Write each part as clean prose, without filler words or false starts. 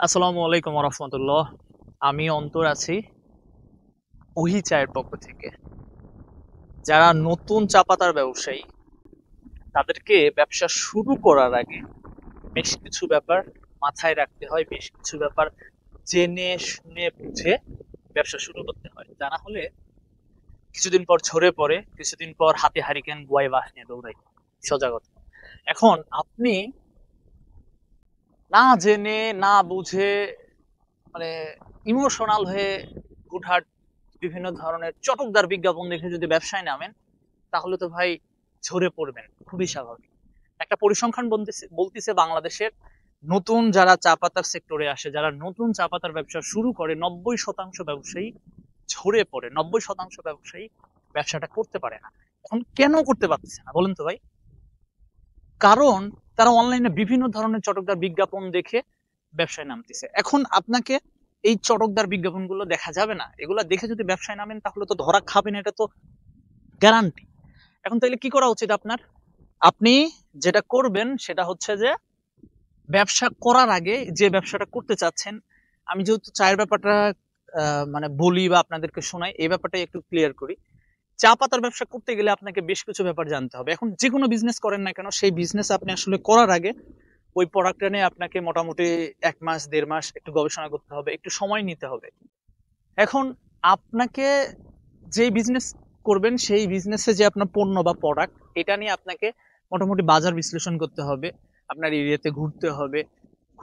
আসসালামু আলাইকুম রহমতুল্লাহ। আমি অন্তর আছি ওহি চায়ের পক্ষ থেকে। যারা নতুন চা পাতার ব্যবসায়ী, তাদেরকে ব্যবসা শুরু করার আগে বেশ কিছু ব্যাপার মাথায় রাখতে হয়, বেশ কিছু ব্যাপার জেনে শুনে বুঝে ব্যবসা শুরু করতে হয়। তা না হলে কিছুদিন পর ঝরে পড়ে, কিছুদিন পর হাতে হারিকেন গুয়ায় বাঁশ নিয়ে দৌড়াই। সজাগত। এখন আপনি না জেনে না বুঝে, মানে ইমোশনাল হয়ে হুটহাট বিভিন্ন ধরনের চটকদার বিজ্ঞাপন দেখে যদি ব্যবসায় নামেন, তাহলে তো ভাই ঝরে পড়বেন, খুবই স্বাভাবিক। একটা পরিসংখ্যান বলতেছে বলতেছে বাংলাদেশের নতুন যারা চা পাতার সেক্টরে আসে, যারা নতুন চা পাতার ব্যবসা শুরু করে, 90% ব্যবসায়ী ঝরে পড়ে। 90% ব্যবসায়ী ব্যবসাটা করতে পারে না। এখন কেন করতে পারতেছে না বলেন তো ভাই? কারণ তারা অনলাইনে বিভিন্ন ধরনের চটকদার বিজ্ঞাপন দেখে ব্যবসায় নামতেছে। এখন আপনাকে এই চটকদার বিজ্ঞাপনগুলো দেখা যাবে না, এগুলা দেখে যদি ব্যবসায় নামেন তাহলে তো ধরা খাবেন, এটা তো গ্যারান্টি। এখন তাইলে কি করা উচিত আপনার? আপনি যেটা করবেন সেটা হচ্ছে যে, ব্যবসা করার আগে যে ব্যবসাটা করতে চাচ্ছেন, আমি যেহেতু চায়ের ব্যাপারটা মানে বলি বা আপনাদেরকে শোনাই, এই ব্যাপারটাই একটু ক্লিয়ার করি। চা পাতার ব্যবসা করতে গেলে আপনাকে বেশ কিছু ব্যাপার জানতে হবে। এখন যে কোনো বিজনেস করেন না কেন, সেই বিজনেস আপনি আসলে করার আগে ওই প্রোডাক্টটা নিয়ে আপনাকে মোটামুটি 1 মাস 1.5 মাস একটু গবেষণা করতে হবে, একটু সময় নিতে হবে। এখন আপনাকে যে বিজনেস করবেন, সেই বিজনেসে যে আপনার পণ্য বা প্রোডাক্ট, এটা নিয়ে আপনাকে মোটামুটি বাজার বিশ্লেষণ করতে হবে, আপনার এরিয়াতে ঘুরতে হবে,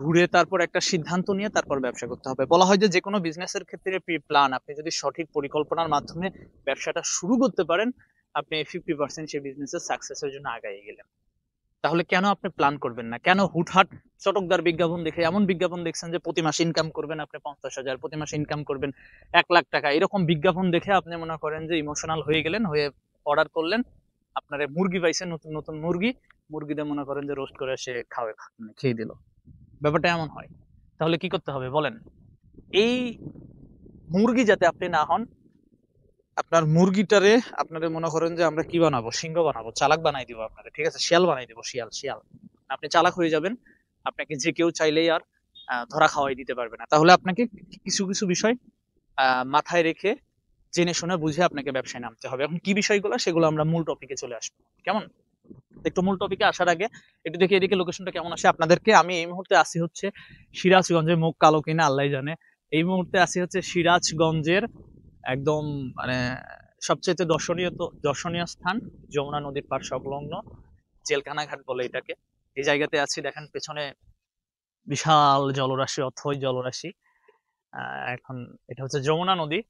ঘুরে তারপর একটা সিদ্ধান্ত নিয়ে তারপর ব্যবসা করতে হবে। বলা হয় যে যে কোনো বিজনেসের ক্ষেত্রে প্রি প্ল্যান, আপনি যদি সঠিক পরিকল্পনার মাধ্যমে ব্যবসাটা শুরু করতে পারেন, আপনি 50% সেই বিজনেসের সাকসেসের জন্য আগাই গেলেন। তাহলে কেন আপনি প্ল্যান করবেন না? কেন হুটহাট চটকদার বিজ্ঞাপন দেখে, এমন বিজ্ঞাপন দেখছেন যে প্রতি মাসে ইনকাম করবেন আপনি 50,000, প্রতি মাসে ইনকাম করবেন 1 লাখ টাকা, এরকম বিজ্ঞাপন দেখে আপনি মনে করেন যে ইমোশনাল হয়ে গেলেন, হয়ে অর্ডার করলেন, আপনার মুরগি পাইছেন, নতুন নতুন মুরগি, মুরগিদের মনে করেন যে রোস্ট করে সে খাওয়া মানে খেয়ে দিল। ব্যাপারটা এমন হয়। তাহলে কি করতে হবে বলেন? এই মুরগি যাতে আপনি না হন, আপনার মুরগিটারে আপনারে মনে করেন যে আমরা কি বানাবো, সিংহ বানাবো, চালাক বানাই দিব আপনারে, ঠিক আছে, শিয়াল বানাই দিব, শিয়াল শিয়াল। আপনি চালাক হয়ে যাবেন, আপনাকে যে কেউ চাইলেই আর ধরা খাওয়াই দিতে পারবে না। তাহলে আপনাকে কিছু কিছু বিষয় মাথায় রেখে জেনে শুনে বুঝে আপনাকে ব্যবসায় নামতে হবে। এখন কি বিষয়গুলো, সেগুলো আমরা মূল টপিকে চলে আসবো, কেমন? একটু মূল টপিকে আসার আগে একটু দেখি এদিকে লোকেশনটা কেমন আসে আপনাদেরকে। আমি এই মুহূর্তে আসি হচ্ছে সিরাজগঞ্জে, মুখ কালো কিনা আল্লাহ জানে। এই মুহূর্তে আসি হচ্ছে সিরাজগঞ্জের একদম, মানে সবচেয়ে দর্শনীয় স্থান, যমুনা নদীর পাড় সংলগ্ন জেলখানা ঘাট বলে এটাকে। এই জায়গাতে আছি, দেখেন পেছনে বিশাল জলরাশি, অথই জলরাশি। এখন এটা হচ্ছে যমুনা নদী।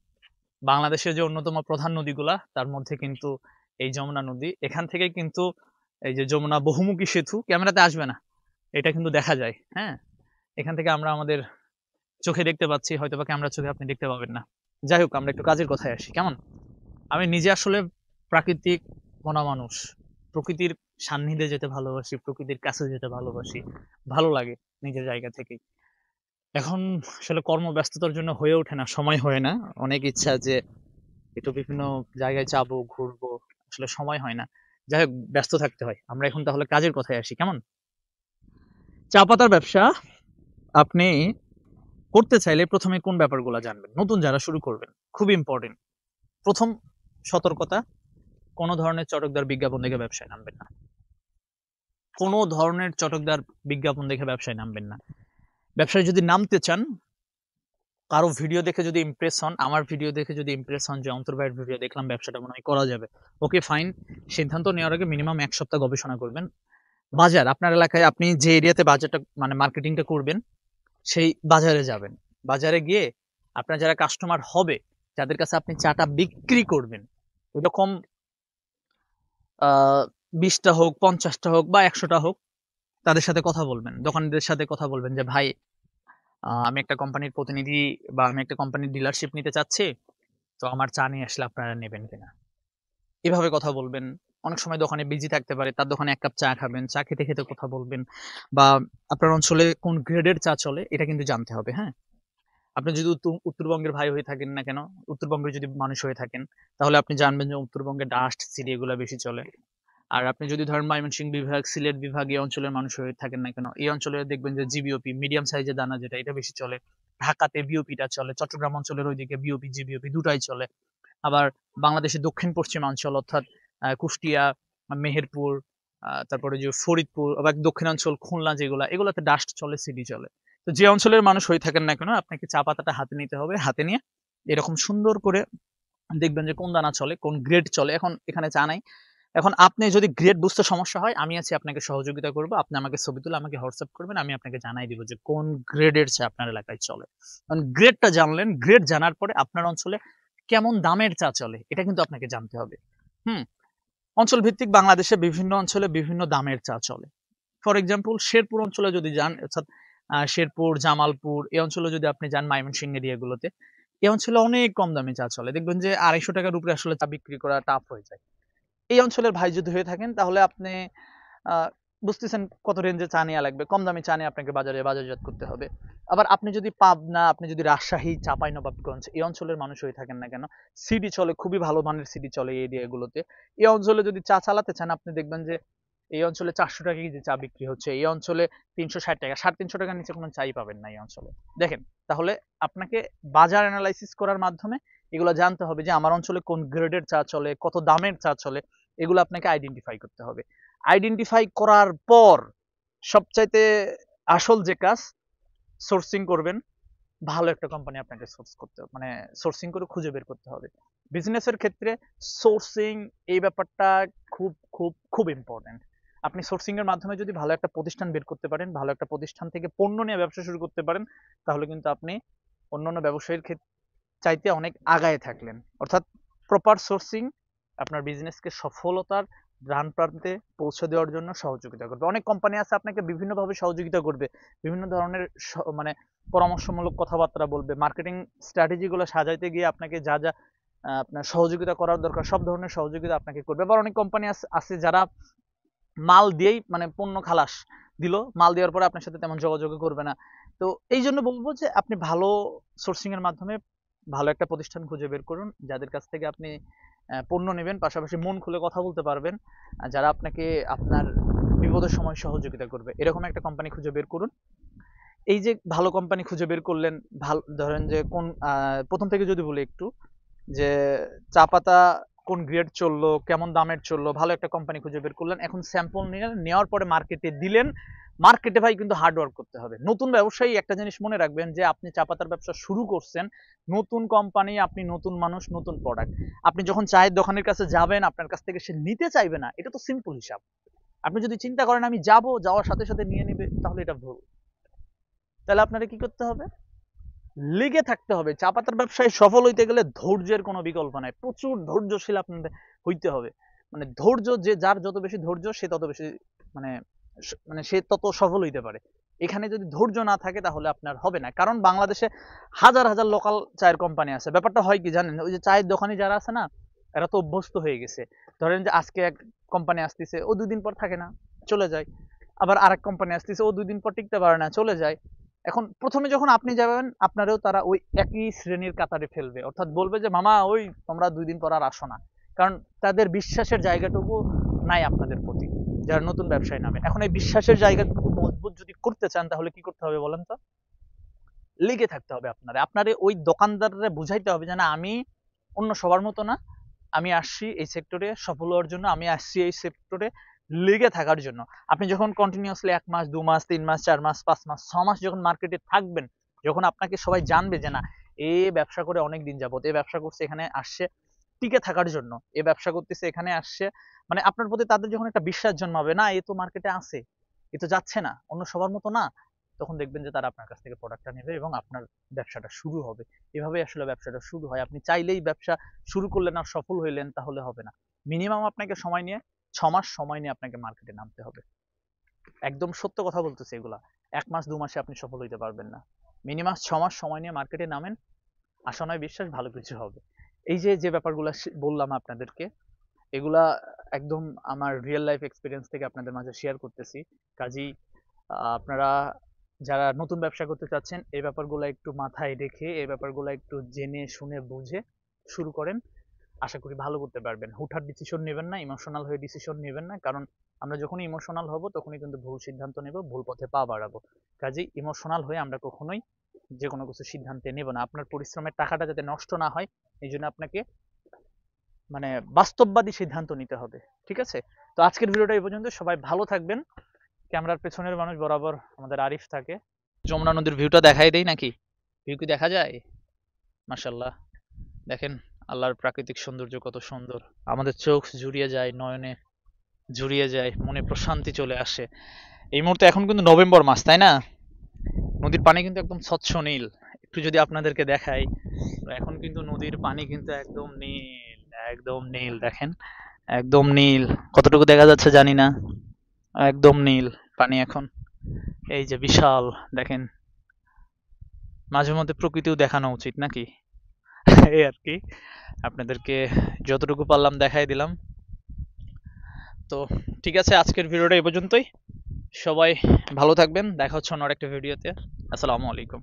বাংলাদেশের যে অন্যতম প্রধান নদীগুলা তার মধ্যে কিন্তু এই যমুনা নদী। এখান থেকে কিন্তু এই যে যমুনা বহুমুখী সেতু, ক্যামেরাতে আসবে না, এটা কিন্তু দেখা যায়, হ্যাঁ। এখান থেকে আমরা আমাদের চোখে দেখতে পাচ্ছি, হয়তো বা ক্যামেরা চোখে আপনি দেখতে পাবেন না। যাই হোক, আমরা একটু কাজের কথায় আসি, কেমন? আমি নিজে আসলে প্রাকৃতিক মনা মানুষ। প্রকৃতির সান্নিধ্যে যেতে ভালোবাসি, প্রকৃতির কাছে যেতে ভালোবাসি, ভালো লাগে নিজের জায়গা থেকেই। এখন আসলে কর্মব্যস্ততার জন্য হয়ে ওঠে না, সময় হয় না। অনেক ইচ্ছা যে একটু বিভিন্ন জায়গায় যাবো, ঘুরবো, আসলে সময় হয় না। যাই হোক, ব্যস্ত থাকতে হয়। আমরা এখন তাহলে কাজের কথায় আসি, কেমন? চা পাতার ব্যবসা আপনি করতে চাইলে প্রথমে কোন ব্যাপারগুলো জানবেন? নতুন যারা শুরু করবেন, খুব ইম্পর্টেন্ট। প্রথম সতর্কতা, কোনো ধরনের চটকদার বিজ্ঞাপন দেখে ব্যবসায় নামবেন না। কোনো ধরনের চটকদার বিজ্ঞাপন দেখে ব্যবসায় নামবেন না। ব্যবসায় যদি নামতে চান, কারো ভিডিও দেখে যদি ইমপ্রেস হন, আমার ভিডিও দেখে যদি ইমপ্রেস হন যে অন্তর ভাইয়ের ভিডিও দেখলাম, ব্যবসাটা মনে হয় করা যাবে, ওকে ফাইন। সিদ্ধান্ত নেওয়ার আগে মিনিমাম 1 সপ্তাহ গবেষণা করবেন। বাজার, আপনার এলাকায় আপনি যে এরিয়াতে বাজারটা মানে মার্কেটিংটা করবেন, সেই বাজারে যাবেন। বাজারে গিয়ে আপনার যারা কাস্টমার হবে, যাদের কাছে আপনি চাটা বিক্রি করবেন, এরকম 20টা হোক, 50টা হোক বা 100টা হোক, তাদের সাথে কথা বলবেন, দোকানিদের সাথে কথা বলবেন যে ভাই, আমি একটা কোম্পানির প্রতিনিধি বা আমি একটা কোম্পানির ডিলারশিপ নিতে চাচ্ছি, তো আমার চা নিয়ে আসলে আপনারা নেবেন কিনা, এভাবে কথা বলবেন। অনেক সময় দোকানে বিজি থাকতে পারে, তার দোকানে 1 কাপ চা খাবেন, চা খেতে খেতে কথা বলবেন। বা আপনার অঞ্চলে কোন গ্রেডের চা চলে, এটা কিন্তু জানতে হবে, হ্যাঁ। আপনি যদি উত্তরবঙ্গের ভাই হয়ে থাকেন না কেন, উত্তরবঙ্গের যদি মানুষ হয়ে থাকেন, তাহলে আপনি জানবেন যে উত্তরবঙ্গে ডাস্ট সিটি এগুলো বেশি চলে। আর আপনি যদি ধরেন ময়মনসিংহ বিভাগ, সিলেট বিভাগ এই অঞ্চলের মানুষ হয়ে থাকেন না কেন, এই অঞ্চলে দেখবেন যে জিবিওপি মিডিয়াম সাইজের দানা যেটা, এটা বেশি চলে। ঢাকাতে বিওপিটা চলে, চট্টগ্রাম অঞ্চলের ওইদিকে বিওপি জিবিওপি দুটাই চলে। আবার বাংলাদেশের দক্ষিণ পশ্চিমাঞ্চল অর্থাৎ কুষ্টিয়া, মেহেরপুর, তারপরে যে ফরিদপুর, আবার দক্ষিণাঞ্চল খুলনা যেগুলা, এগুলাতে ডাস্ট চলে, সিডি চলে। তো যে অঞ্চলের মানুষ হয়ে থাকেন না কেন, আপনাকে চা পাতাটা হাতে নিতে হবে। হাতে নিয়ে এরকম সুন্দর করে দেখবেন যে কোন দানা চলে, কোন গ্রেড চলে। এখন এখানে চা নাই, এখন আপনি যদি গ্রেড বুঝতে সমস্যা হয়, আমি আছি, আপনাকে সহযোগিতা করবো। আপনি আমাকে ছবি তুলে আমাকে হোয়াটসঅ্যাপ করবেন, আমি আপনাকে জানাই দিব যে কোন গ্রেডের চা আপনার এলাকায় চলে। কারণ গ্রেডটা জানলেন, গ্রেড জানার পরে আপনার অঞ্চলে কেমন দামের চা চলে এটা কিন্তু আপনাকে জানতে হবে। হুম। অঞ্চল ভিত্তিক বাংলাদেশে বিভিন্ন অঞ্চলে বিভিন্ন দামের চা চলে। ফর এক্সাম্পল শেরপুর অঞ্চলে যদি যান, অর্থাৎ শেরপুর, জামালপুর এই অঞ্চলে যদি আপনি যান, ময়মনসিংহ এরিয়াগুলোতে, এই অঞ্চলে অনেক কম দামে চা চলে। দেখবেন যে 250 টাকার উপরে আসলে চা বিক্রি করা টাফ হয়ে যায়। এই অঞ্চলের ভাই যদি হয়ে থাকেন, তাহলে আপনি আহ, বুঝতেছেন কত রেঞ্জে চা নেওয়া লাগবে। কম দামি চা নিয়ে আপনাকে বাজারজাত করতে হবে। আবার আপনি যদি পাবনা, আপনি যদি রাজশাহী, চাঁপাইনবাবগঞ্জ এই অঞ্চলের মানুষ হয়ে থাকেন না কেন, সিডি চলে, খুবই ভালো মানের সিডি চলে এই এরিয়াগুলোতে। এই অঞ্চলে যদি চা চালাতে চান, আপনি দেখবেন যে এই অঞ্চলে 400 টাকা কেজি চা বিক্রি হচ্ছে, এই অঞ্চলে 360 টাকা, 350 টাকার নিচে কোনো চাই পাবেন না এই অঞ্চলে। দেখেন, তাহলে আপনাকে বাজার অ্যানালাইসিস করার মাধ্যমে এগুলো জানতে হবে যে আমার অঞ্চলে কোন গ্রেডের চা চলে, কত দামের চা চলে, এগুলো আপনাকে আইডেন্টিফাই করতে হবে। আইডেন্টিফাই করার পর সবচাইতে আসল যে কাজ, সোর্সিং করবেন। ভালো একটা কোম্পানি আপনাকে সোর্স করতে হবে, মানে সোর্সিং করে খুঁজে বের করতে হবে। বিজনেসের ক্ষেত্রে সোর্সিং এই ব্যাপারটা খুব খুব খুব ইম্পর্টেন্ট। আপনি সোর্সিং এর মাধ্যমে যদি ভালো একটা প্রতিষ্ঠান বের করতে পারেন, ভালো একটা প্রতিষ্ঠান থেকে পণ্য নিয়ে ব্যবসা শুরু করতে পারেন, তাহলে কিন্তু আপনি অন্যান্য ব্যবসায়ীর ক্ষেত্রে চাইতে অনেক আগায় থাকলেন। অর্থাৎ প্রপার সোর্সিং আপনার বিজনেসকে সফলতার দ্বার প্রান্তে পৌঁছে দেওয়ার জন্য সহযোগিতা করবে। অনেক কোম্পানি আছে আপনাকে বিভিন্নভাবে সহযোগিতা করবে, বিভিন্ন ধরনের মানে পরামর্শমূলক কথাবার্তা বলবে, মার্কেটিং স্ট্র্যাটেজি গুলো সাজাইতে গিয়ে আপনাকে যা যা আপনার সহযোগিতা করার দরকার, সব ধরনের সহযোগিতা আপনাকে করবে। আবার অনেক কোম্পানি আছে যারা মাল দিয়েই, মানে পণ্য খালাস দিল, মাল দেওয়ার পরে আপনার সাথে তেমন যোগাযোগ করবে না। তো এই জন্য বলবো যে আপনি ভালো সোর্সিং এর মাধ্যমে ভালো একটা প্রতিষ্ঠান খুঁজে বের করুন, যাদের কাছ থেকে আপনি পণ্য নেবেন, পাশাপাশি মন খুলে কথা বলতে পারবেন, যারা আপনাকে আপনার বিপদের সময় সহযোগিতা করবে, এরকম একটা কোম্পানি খুঁজে বের করুন। এই যে ভালো কোম্পানি খুঁজে বের করলেন, ভালো ধরেন যে কোন প্রথম থেকে যদি বলি একটু, যে চা পাতা কোন গ্রেড চললো, কেমন দামের চললো, ভালো একটা কোম্পানি খুঁজে বের করলেন। এখন স্যাম্পল নিয়ে নেওয়ার পরে মার্কেটে দিলেন। মার্কেটে ভাই কিন্তু হার্ড ওয়ার্ক করতে হবে। নতুন ব্যবসায়ী একটা জিনিস মনে রাখবেন, যে আপনি চা পাতার ব্যবসা শুরু করছেন, নতুন কোম্পানি, আপনি নতুন মানুষ, নতুন প্রোডাক্ট। আপনি যখন চায়ের দোকানের কাছে যাবেন, আপনার কাছ থেকে সে নিতে চাইবে না, এটা তো সিম্পল হিসাব। আপনি যদি চিন্তা করেন আমি যাব, যাওয়ার সাথে সাথে নিয়ে নেবে, তাহলে এটা ভুল। তাহলে আপনারা কি করতে হবে? লেগে থাকতে হবে। চা পাতার ব্যবসায় সফল হইতে গেলে ধৈর্যের কোনো বিকল্প নাই। প্রচুর ধৈর্যশীল আপনাদের হইতে হবে। মানে ধৈর্য, যে যার যত বেশি ধৈর্য সে তত বেশি, মানে মানে সে তত সফল হইতে পারে। এখানে যদি ধৈর্য না থাকে তাহলে আপনার হবে না। কারণ বাংলাদেশে হাজার হাজার লোকাল চায়ের কোম্পানি আছে। ব্যাপারটা হয় কি জানেন, ওই যে চায়ের দোকানি যারা আছে না, এরা তো অভ্যস্ত হয়ে গেছে। ধরেন যে আজকে এক কোম্পানি আসতেছে, ও 2 দিন পর থাকে না, চলে যায়। আবার আরেক কোম্পানি আসতেছে, ও 2 দিন পর টিকতে পারে না, চলে যায়। এখন প্রথমে যখন আপনি যাবেন, আপনারও তারা ওই একই শ্রেণীর কাতারে ফেলবে, অর্থাৎ বলবে যে মামা ওই তোমরা 2 দিন পর আর আসো না। কারণ তাদের বিশ্বাসের জায়গাটুকু নাই আপনাদের প্রতি, যারা নতুন ব্যবসায় নামে। এখন এই বিশ্বাসের জায়গাটুকু মজবুত যদি করতে চান, তাহলে কি করতে হবে বলেন তো? লেগে থাকতে হবে। আপনার ওই দোকানদাররা বুঝাইতে হবে যে না, আমি অন্য সবার মতো না, আমি আসছি এই সেক্টরে সফল হওয়ার জন্য, আমি আসছি এই সেক্টরে লেগে থাকার জন্য। আপনি যখন কন্টিনিউয়াসলি 1 মাস, 2 মাস, 3 মাস, 4 মাস, 5 মাস, 6 মাস যখন মার্কেটে থাকবেন, যখন আপনাকে সবাই জানবে যে না, এ ব্যবসা করে অনেক দিন যাবত, এ ব্যবসা করছে, এখানে আসছে টিকে থাকার জন্য, এ ব্যবসা করতেছে, এখানে আসছে, মানে আপনার প্রতি তাদের যখন একটা বিশ্বাস জন্মাবে, না এ তো মার্কেটে আছে, এ তো যাচ্ছে না, অন্য সবার মতো না, তখন দেখবেন যে তারা আপনার কাছ থেকে প্রোডাক্টটা নেবে এবং আপনার ব্যবসাটা শুরু হবে। এভাবেই আসলে ব্যবসাটা শুরু হয়। আপনি চাইলেই ব্যবসা শুরু করলেন আর সফল হইলেন, তাহলে হবে না। মিনিমাম আপনাকে সময় নিয়ে 6 মাস সময় নিয়ে আপনাকে মার্কেটে নামতে হবে। একদম সত্য কথা বলতেছি এগুলা। 1 মাস 2 মাসে আপনি সফল হইতে পারবেন না। মিনিমাম 6 মাস সময় নিয়ে মার্কেটে নামেন, আশা নয় বিশ্বাস, ভালো কিছু হবে। এই যে যে ব্যাপারগুলো বললাম আপনাদেরকে, এগুলা একদম আমার রিয়েল লাইফ এক্সপিরিয়েন্স থেকে আপনাদের মাঝে শেয়ার করতেছি। কাজেই আপনারা যারা নতুন ব্যবসা করতে চাচ্ছেন, এই ব্যাপারগুলো একটু মাথায় রেখে, এই ব্যাপারগুলো একটু জেনে শুনে বুঝে শুরু করেন। আশা করি ভালো করতে পারবেন। হুটহাট ডিসিশন নেবেন না, ইমোশনাল হয়ে ডিসিশন নেবেন না, কারণ আমরা যখনই ইমোশনাল হব তখনই কিন্তু ভুল সিদ্ধান্ত নেব, ভুল পথে পা বাড়াবো। কাজেই ইমোশনাল হয়ে আমরা কখনোই যে কোনো কিছু সিদ্ধান্তে নেব না। আপনার পরিশ্রমের টাকাটা যাতে নষ্ট না হয়, এই জন্য আপনাকে মানে বাস্তববাদী সিদ্ধান্ত নিতে হবে। ঠিক আছে? তো আজকের ভিডিওটা এই পর্যন্ত। সবাই ভালো থাকবেন। ক্যামেরার পেছনের মানুষ বরাবর আমাদের আরিফ থাকে। যমুনা নদীর ভিউটা দেখাই দেই নাকি? ভিউ কি দেখা যায়? মাশাল্লাহ, দেখেন আল্লাহর প্রাকৃতিক সৌন্দর্য কত সুন্দর। আমাদের চোখ জুড়িয়ে যায়, নয়নে জুড়িয়ে যায়, মনে প্রশান্তি চলে আসে। এই মুহূর্তে এখন কিন্তু নভেম্বর মাস, তাই না? নদীর পানি কিন্তু একদম স্বচ্ছ নীল। একটু যদি আপনাদেরকে দেখাই, তো এখন কিন্তু নদীর পানি কিন্তু একদম নীল, একদম নীল। দেখেন একদম নীল, কতটুকু দেখা যাচ্ছে জানি না, একদম নীল পানি এখন। এই যে বিশাল, দেখেন মাঝে মধ্যে প্রকৃতিও দেখানো উচিত নাকি? এই আর কি, আপনাদেরকে যতটুকু পারলাম দেখাই দিলাম। তো ঠিক আছে, আজকের ভিডিওটা এই পর্যন্তই। সবাই ভালো থাকবেন, দেখা হচ্ছে অন্য আরেকটা ভিডিওতে। আসসালামু আলাইকুম।